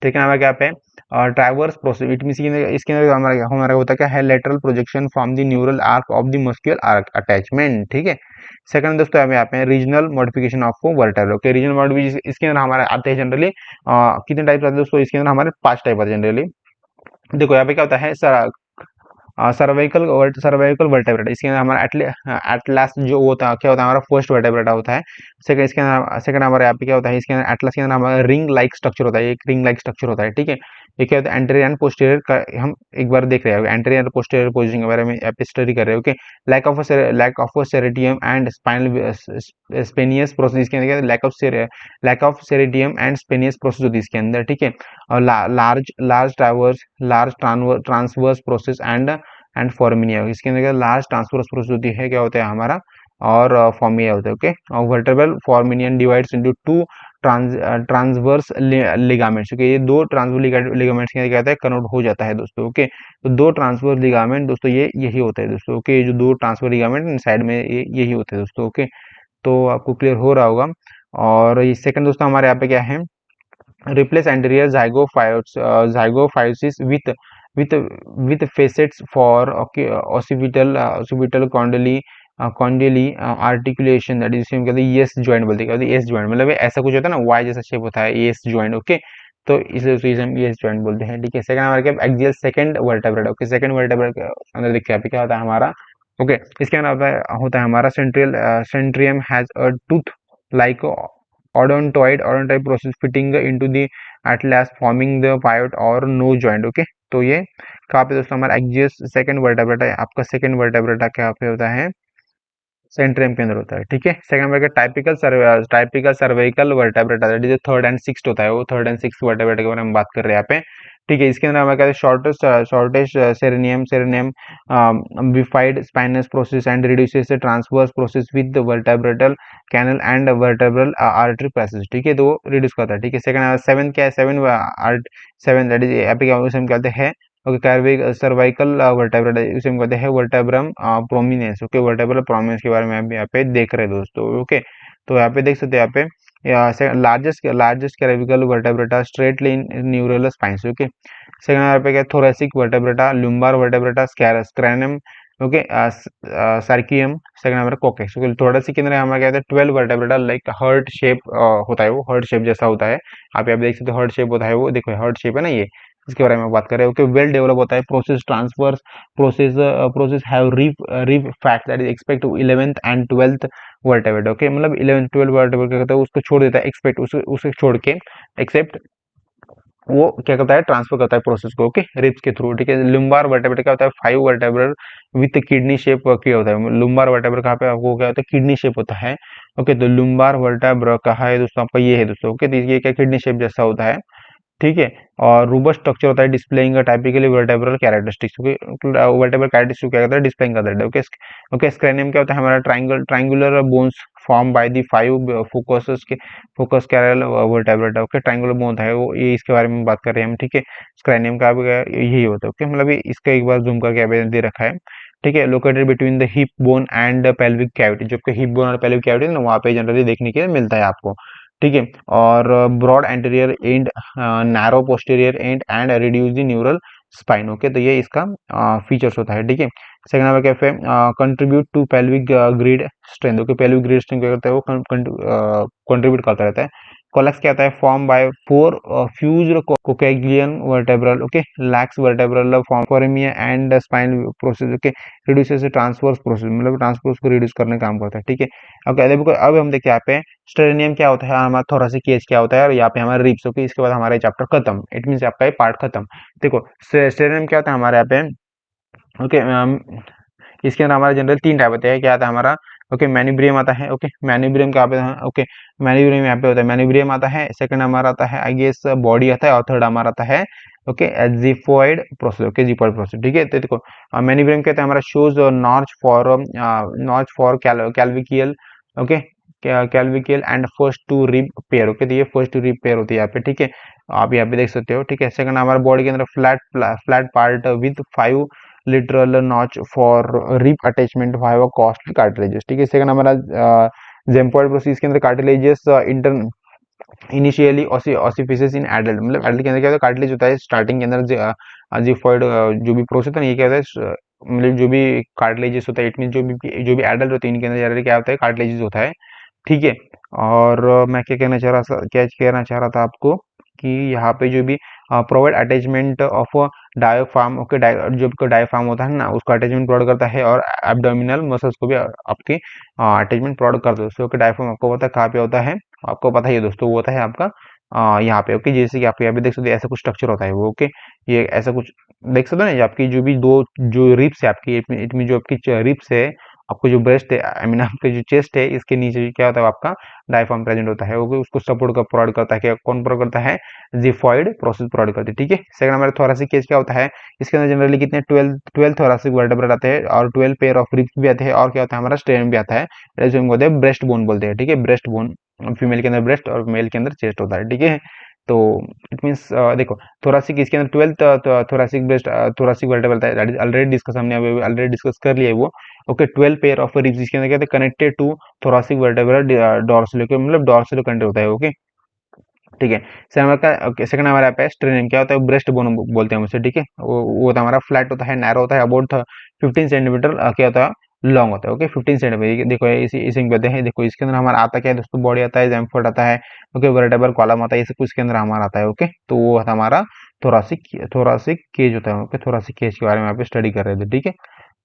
ठीक है। हमारे क्या पे ट्रावर्स प्रोसेस, इट मीन इसके अंदर हमारा हमारा होता क्या है, lateral projection from the neural arc of the muscular arc attachment, ठीक है। सेकंड दोस्तों हमें यहाँ पे regional modification of vertebra, okay, regional modification इसके अंदर हमारे आते हैं जनरली कितने टाइप आते हैं दोस्तों, इसके अंदर हमारे 5 टाइप आते हैं जनरली। देखो यहाँ पे क्या होता है, सर्वाइकल वर्टेब्रेटा, इसके अंदर हमारा एटलास जो होता है, क्या होता है, हमारा फर्स्ट वर्टेब्रेटा होता है। सेकंड इसके अंदर सेकंड हमारे यहाँ पे क्या होता है, इसके अंदर एटलस के अंदर हमारा रिंग लाइक स्ट्रक्चर होता है, एक रिंग लाइक स्ट्रक्चर होता है, ठीक है। ये क्या होता है, एंटीरियर एंड पोस्टीरियर का हम एक बार देख रहे हैं, एंटीरियर पोस्टीरियर पोजीशन के बारे में यहाँ पे स्टडी कर रहे हैं, okay. Lack of centrum and spinal spinous process, इसके अंदर lack of centrum and spinous process होती है इसके अंदर, ठीक है। और large transverse process and foramina, इसके अंदर लार्ज ट्रांसफरस प्रोसेस होती है, क्या होता है हमारा, और फॉर्मिया होता है, ओके। और vertebral foramina divides into two transverse ligaments, okay, ये दो ट्रांसवर्स लिगामेंट्स के अंदर क्या होता है, कन्वर्ट हो जाता है दोस्तों, ओके। तो दो ट्रांसवर्स लिगामेंट दोस्तों ये यही होता है दोस्तों, ओके, जो दो ट्रांसफर लिगामेंट साइड में ये यही होते हैं दोस्तों, ओके। तो आपको क्लियर हो रहा होगा। और ये सेकंड दोस्तों हमारे यहाँ पे क्या है, replace anterior zygophysis with with facets for okay, occipital condyle articulation, that is हम कहते हैं yes joint बोलते हैं, yes joint मतलब ऐसा कुछ होता है ना, Y जैसा शेप होता है, yes joint, ओके। तो इसलिए हम yes joint बोलते हैं, ठीक है। सेकंड हमारे क्या, axial second vertebra, okay, second vertebra के अंदर देखिए आप क्या होता है हमारा, ओके। इसके अंदर होता है हमारा centrum has a tooth like odontoid process fitting into the atlas forming the pivot or nose joint, okay. तो ये कहाँ पे दोस्तों, हमारा एक्सिस सेकंड वर्टेब्रेटा है, आपका सेकंड वर्टेब्रेटा क्या पे होता है, सेंट्रियम के अंदर होता है, ठीक है। सेकंड नंबर का typical cervical vertebrata, that is third and sixth होता है, वो थर्ड एंड सिक्स्थ वर्टेब्रेटा के बारे में बात कर रहे हैं यहाँ पे, ठीक है। इसके अंदर हमारे कहते हैं shortest centrum bifid spinous process and reduces transverse process with the vertebral canal and vertebral artery passage, ठीक है, तो वो रिड्यूस करता है, ठीक है। सेकंड सेवन क्या है, सेवन दैट इज यहाँ पे क्या उसे हम कहते हैं, ओके, सर्वाइकल वर्टेब्रा, उसे हम कहते हैं वर्टेब्रम प्रोमिनेंस, ओके, वर्टेब्रल प्रोमिनेंस के बारे में हम यहाँ पे देख रहे हैं दोस्तों, ओके। तो यहाँ पे देख सकते हैं, यहाँ पे largest cervical vertebrata straightly in neural spines, okay. Second यहाँ पे क्या, thoracic vertebrata, lumbar vertebrata, sacrum, okay, sacrum, second number coccyx, okay. Thoracic के अंदर हमारा क्या होता है, 12 वर्टेब्रेटा लाइक हर्ट शेप होता है, वो हर्ट शेप जैसा होता है, आप यहाँ पे देख सकते हो हर्ट शेप होता है, वो देखो हर्ट शेप है ना ये, इसके बारे में बात कर रहे हैं, ओके। वेल डेवलप होता है, process transverse process have rib facet that is except to 11th and 12th vertebrate, okay, मतलब 11th 12th वर्टेब्रेट क्या कहता है, उसको छोड़ देता है, एक्सपेक्ट उसे छोड़ के एक्सेप्ट वो क्या करता है, ट्रांसफर करता है प्रोसेस को, ओके, रिब्स के थ्रू, ठीक है। लुम्बार वर्टेब्रा क्या होता है, 5 वर्टेब्रा विथ किडनी शेप क्या होता है, लुम्बार वर्टेब्रा कहाँ पे आपको क्या होता है, किडनी शेप होता है, ओके। तो लुम्बार वर्टेब्रा कहाँ है दोस्तों, आपका ये है दोस्तों, ओके। तो ये क्या किडनी शेप जैसा होता है, ठीक है। और रूबस्ट स्ट्रक्चर होता है, displaying typically vertebral characteristics, okay. Vertebral characteristics क्या करता है, डिस्प्लेइंग करता है, ओके। ओके, स्क्रेनियम क्या होता है, हमारा triangular bones form by the 5 फोकस sacral vertebrata, okay, triangular bone है वो, ये इसके बारे में बात कर रहे हैं हम, ठीक है। स्क्रेनियम का भी यही होता है, ओके, मतलब इसका एक बार जूम करके यहाँ दे रखा है, ठीक है। Located between the hip bone and pelvic cavity, जो हिप बोन और पेल्विक कैविटी ना, वहाँ पे जनरली देखने के लिए मिलता है आपको, ठीक है। और broad anterior and narrow posterior and reduce the neural spine, okay. तो ये इसका फीचर्स होता है, ठीक है। सेकंड नंबर क्या है, contribute to pelvic grid strength, okay. Pelvic grid strength क्या करता है, वो कंट्रीब्यूट करता रहता है। कोलेक्स क्या आता है, फॉर्म बाय 4 फ्यूज्ड कोकेग्लियन vertebral, okay, lacks vertebral foramina and spine process, okay, reduces transverse process, मतलब ट्रांसवर्स को रिड्यूस करने का काम करता है, ठीक है। ओके, अब हम देखते हैं यहाँ पे स्टेरेनियम क्या होता है, हमारा थोरेसिक केज क्या होता है, और यहाँ पे हमारा रिब्स, ओके। इसके बाद हमारा चैप्टर खत्म, इट मीन आपका ये पार्ट खत्म। देखो स्टेरेनियम क्या होता है हमारे यहाँ पे, ओके। इसके अंदर हमारा जनरल 3 टाइप होते हैं, क्या आता है हमारा, ओके, मैन्यूब्रियम आता है, ओके, मैन्यूब्रियम क्या पे, ओके, मैन्यूब्रियम यहाँ पे होता है, मैन्यूब्रियम आता है। सेकंड हमारा आता है आई गेस बॉडी आता है, और थर्ड हमारा आता है, okay, xiphoid process, okay, xiphoid process, ठीक है। तो देखो मैन्यूब्रियम कहते हैं हमारा shows notch for clavicle, okay, clavicle and first two rib pair. Okay, तो ये फर्स्ट टू रिब पेयर होती है यहाँ पे, ठीक है, आप यहाँ पे देख सकते हो, ठीक है। सेकंड हमारे बॉडी के अंदर flat part with 5 lateral notch for rib attachment five costal cartilages, ठीक है। सेकंड हमारा जेम्पॉइड प्रोसेस के अंदर cartilages inter initially ossifies in adult, मतलब एडल्ट के अंदर क्या होता है, कार्टिलेज होता है स्टार्टिंग के अंदर, जिफॉइड जो भी प्रोसेस होता है ये क्या होता है, मतलब जो भी कार्टिलेजेस होता है, इट मीन जो भी एडल्ट होते हैं इनके अंदर जनरली क्या होता है, कार्टिलेजेस होता है, ठीक है। और मैं क्या कहना चाह रहा था आपको कि यहाँ पे जो भी provide attachment of diaphragm, okay, जो डायफ्राम होता है ना उसका अटैचमेंट प्रोवाइड करता है, और एब्डोमिनल मसल्स को भी आपके अटैचमेंट प्रोवाइड करता है। ओके, डायफ्राम आपको पता है कहाँ पे होता है, आपको पता ही है दोस्तों, वो होता है आपका यहाँ पे। ओके, जैसे कि आप यहाँ पे देख सकते हैं ऐसा कुछ स्ट्रक्चर होता है वो। ओके, ये ऐसा कुछ देख सकते हो ना, ये आपकी जो भी दो जो रिब्स है आपकी, इट मीन जो आपकी रिब्स है, आपको जो ब्रेस्ट है, आई मीन आपके जो चेस्ट है, इसके नीचे क्या होता है आपका डायफ्राम प्रेजेंट होता है। वो उसको सपोर्ट का प्रोवाइड करता है, क्या कौन प्रोवाइड करता है, जिफॉइड प्रोसेस प्रोवाइड करती है, ठीक है। सेकंड हमारे थोरेसिक केज क्या होता है, इसके अंदर जनरली कितने 12 थोरेसिक वर्टेब्रा आते हैं, और 12 पेयर ऑफ रिब्स भी आते हैं, और क्या होता है हमारा स्टेरनम भी आता है, जैसे हम बोलते हैं ब्रेस्ट बोन बोलते हैं, ठीक है, ब्रेस्ट बोन। फीमेल के अंदर ब्रेस्ट और मेल के अंदर चेस्ट होता है, ठीक है। तो इट मीन्स देखो, थोरासिक इसके अंदर 12 थोरासिक ब्रेस्ट थोरासिक वर्टेब्रा है, दैट इज ऑलरेडी डिस्कस, हमने अभी ऑलरेडी डिस्कस कर लिया है वो। ओके, 12 पेयर ऑफ रिब्स इसके अंदर क्या होता है, कनेक्टेड टू थोरासिक वर्टेब्रा डॉर्सलो, मतलब डॉर्सलो कनेक्ट होता है। ओके, ठीक है। सेकंड हमारा पे स्ट्रेनियम क्या होता है, ब्रेस्ट बोन बोलते हैं उसे, ठीक है। वो होता है हमारा फ्लैट होता है, नैरो होता है, अबाउट 15 सेंटीमीटर क्या होता है, लॉन्ग होता है। ओके, 15 सेंटीमीटर, देखो इसी में कहते हैं, देखो इसके अंदर हमारा आता क्या है दोस्तों, बॉडी आता है, जैम्फोर्ड आता है, ओके, वर्टेब्रल कॉलम आता है, ये सब कुछ इसके अंदर हमारा आता है। ओके, तो वो होता है हमारा थोरासिक थोरासिक केज होता है। ओके, थोरासिक केज के बारे में यहाँ पे स्टडी कर रहे थे, ठीक है।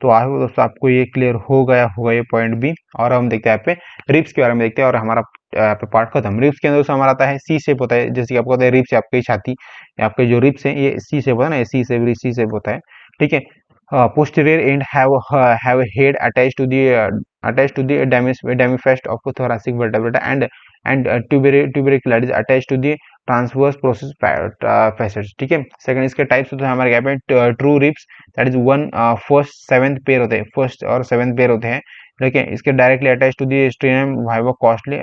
तो आई होप दोस्तों आपको ये क्लियर हो गया होगा ये पॉइंट भी। और हम देखते हैं यहाँ पे रिब्स के बारे में देखते हैं, और हमारा यहाँ पे पार्ट खत्म। रिब्स के अंदर दोस्तों हमारा आता है सी शेप होता है, जैसे कि आपको पता है रिब्स आपकी छाती, आपके जो रिब्स हैं ये सी शेप होता है ना, ये सी शेप होता है, ठीक है। Posterior and have a head attached to the demifest of thoracic vertebrata, and tubercular attached to the transverse process facets, ठीक है। सेकंड इसके टाइप्स होते हैं हमारे यहाँ पे true ribs, that is one first seventh pair होते हैं, फर्स्ट और सेवेंथ पेयर होते हैं, ठीक है। इसके directly attach to the sternum via costal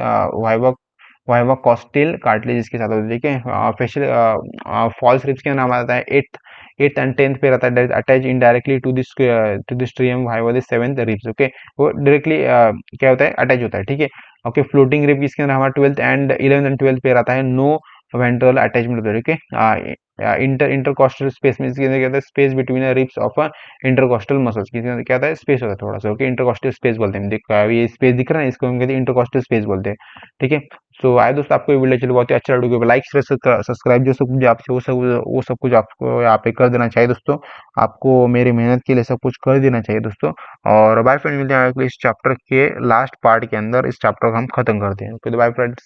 via costal cartilage के साथ होते हैं, ठीक है। फेशियल फॉल्स रिब्स के नाम आता है एट्थ एंड 10th पे रहता है, attach indirectly to this sternum via the 7th ribs. Okay, वो डायरेक्टली क्या होता है, अटैच होता है, ठीक है। ओके, फ्लोटिंग रिब इसके अंदर हमारा 12th and 11th and 12th पे रहता है, नो वेंट्रल अटैचमेंट होता है, ठीक है। इंटरकोस्टल स्पेस में इसके अंदर क्या होता है, space between ribs of intercostal muscles, किसी अंदर क्या होता है, स्पेस होता है थोड़ा सा। ओके, इंटरकोस्टल स्पेस बोलते हैं, ये स्पेस दिख रहा है, इसको हम कहते हैं इंटरकोस्टल स्पेस बोलते हैं, ठीक है। सो आए दोस्तों आपको ये वीडियो चलो बहुत ही अच्छा लगे, लाइक सब्सक्राइब जो सब कुछ आपसे वो सब कुछ आपको यहाँ पे कर देना चाहिए दोस्तों, आपको मेरी मेहनत के लिए सब कुछ कर देना चाहिए दोस्तों। और बाय फ्रेंड, मिलते हैं इस चैप्टर के लास्ट पार्ट के अंदर, इस चैप्टर को हम खत्म करते हैं। Okay, bye friends.